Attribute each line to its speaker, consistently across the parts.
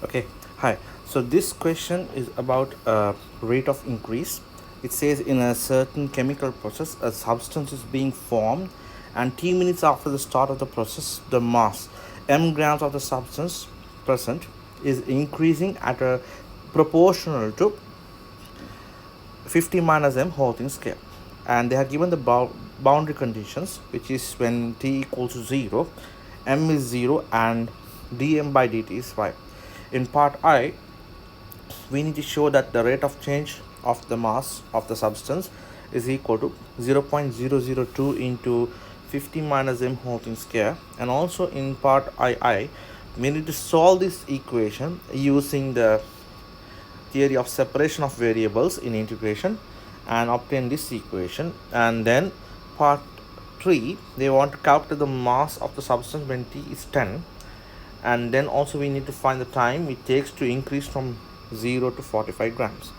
Speaker 1: Okay, hi. So this question is about rate of increase. It says in a certain chemical process, a substance is being formed, and t-minutes after the start of the process, the mass m grams of the substance present is increasing at a proportional to 50 minus m whole thing square, and they have given the boundary conditions, which is when t equals to 0, m is 0 and dm by dt is 5. In part I, we need to show that the rate of change of the mass of the substance is equal to 0.002 into 50 minus m whole thing square. And also in part II, we need to solve this equation using the theory of separation of variables in integration and obtain this equation. And then part 3, they want to calculate the mass of the substance when t is 10, and then also we need to find the time it takes to increase from 0 to 45 grams.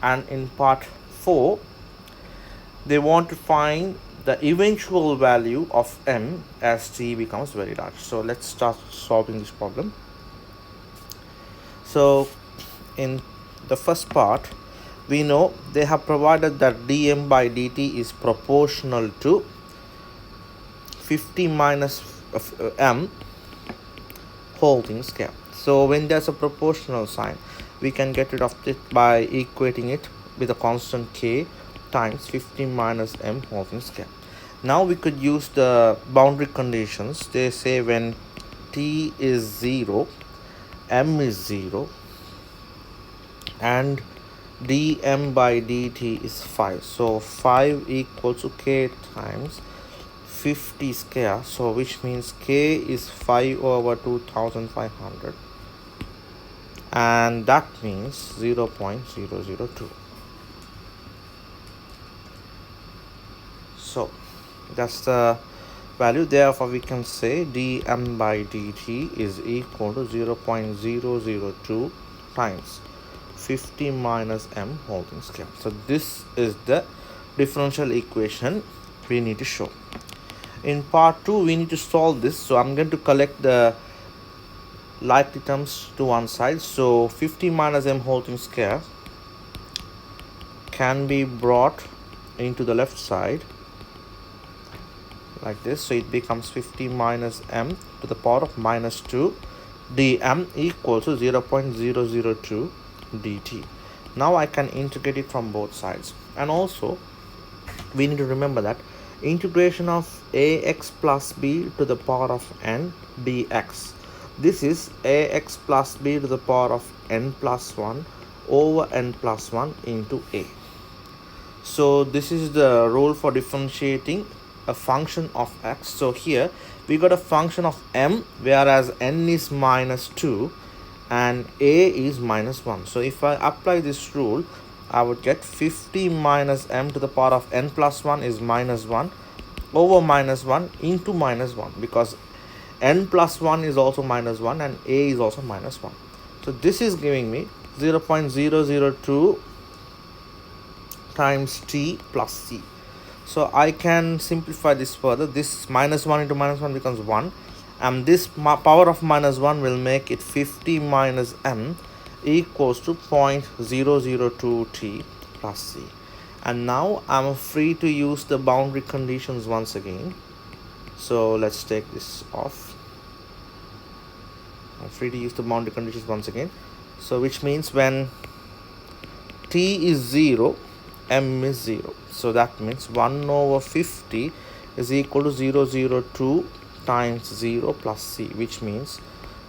Speaker 1: And in part 4, they want to find the eventual value of m as t becomes very large. So let's start solving this problem. So in the first part, we know they have provided that dm by dt is proportional to 50 minus m whole thing square. So when there's a proportional sign, we can get rid of it by equating it with a constant k times 50 minus m whole thing square. Now we could use the boundary conditions. They say when t is 0, m is 0, and dm by dt is 5. So 5 equals to k times 50 square, so which means k is 5 over 2500, and that means 0.002. So that's the value. Therefore we can say dm by dt is equal to 0.002 times 50 minus m whole thing square. So this is the differential equation we need to show. In part 2, we need to solve this. So I'm going to collect the likely terms to one side. So 50 minus m whole thing square can be brought into the left side like this. So it becomes 50 minus m to the power of minus 2 dm equals to 0.002 dt. Now I can integrate it from both sides. And also we need to remember that integration of ax plus b to the power of n dx, this is ax plus b to the power of n plus 1 over n plus 1 into a. So this is the rule for differentiating a function of x. So here we got a function of m, whereas n is minus 2 and a is minus 1. So if I apply this rule, I would get 50 minus m to the power of n plus 1 is minus 1 over minus 1 into minus 1, because n plus 1 is also minus 1 and a is also minus 1. So this is giving me 0.002 times t plus c. So I can simplify this further. This minus 1 into minus 1 becomes 1, and this power of minus 1 will make it 50 minus m equals to 0.002 t plus c. And now I'm free to use the boundary conditions once again. So let's take this off. I'm free to use the boundary conditions once again. So which means when t is 0, m is 0. So that means 1 over 50 is equal to 0.002 times 0 plus c, which means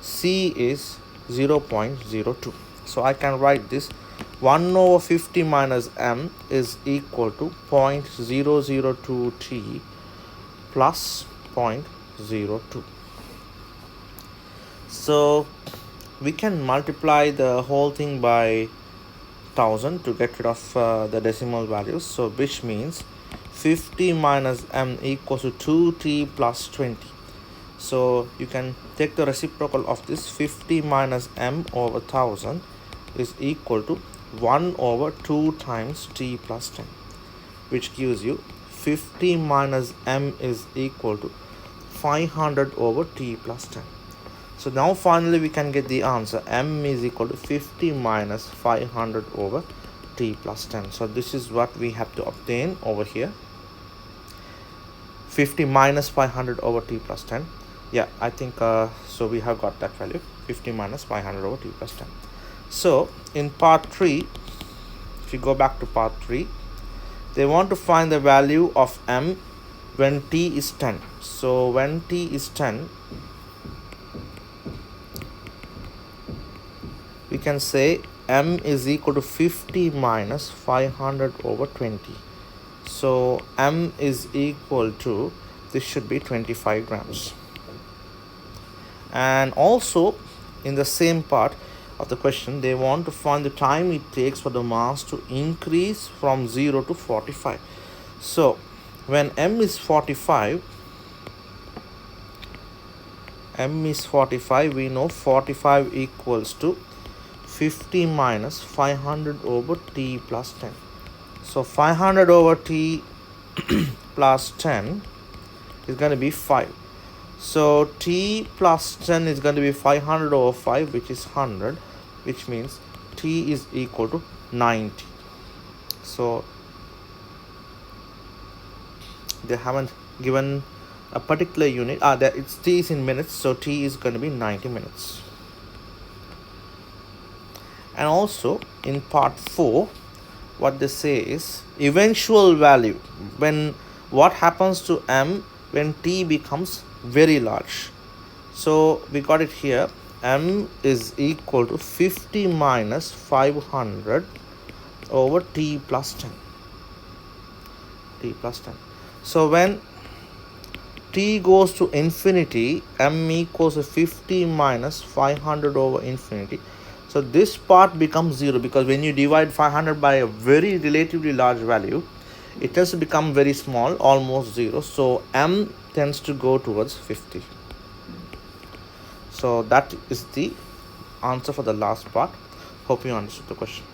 Speaker 1: c is 0.02. So I can write this 1 over 50 minus m is equal to 0.002 t plus 0.02. So we can multiply the whole thing by 1000 to get rid of the decimal values. So which means 50 minus m equals to 2t plus 20. So you can take the reciprocal of this. 50 minus m over 1000 is equal to 1 over 2 times t plus 10, which gives you 50 minus m is equal to 500 over t plus 10. So now finally we can get the answer. M is equal to 50 minus 500 over t plus 10. So this is what we have to obtain over here. 50 minus 500 over t plus 10. Yeah, I think so we have got that value, 50 minus 500 over t plus 10. So in part 3, if you go back to part 3, they want to find the value of m when t is 10. So when t is 10, we can say m is equal to 50 minus 500 over 20. So m is equal to, this should be 25 grams. And also in the same part of the question, they want to find the time it takes for the mass to increase from 0 to 45. So when m is 45, we know 45 equals to 50 minus 500 over t plus 10. So 500 over t plus 10 is going to be 5. So t plus 10 is going to be 500 over 5, which is 100, which means t is equal to 90. So they haven't given a particular unit. It's t is in minutes, so t is going to be 90 minutes. And also in part 4, what they say is eventual value, when what happens to m when t becomes very large. So we got it here. M is equal to 50 minus 500 over t plus 10. So when t goes to infinity, m equals to 50 minus 500 over infinity. So this part becomes 0, because when you divide 500 by a very relatively large value, it tends to become very small, almost 0. So m tends to go towards 50. So that is the answer for the last part. Hope you understood the question.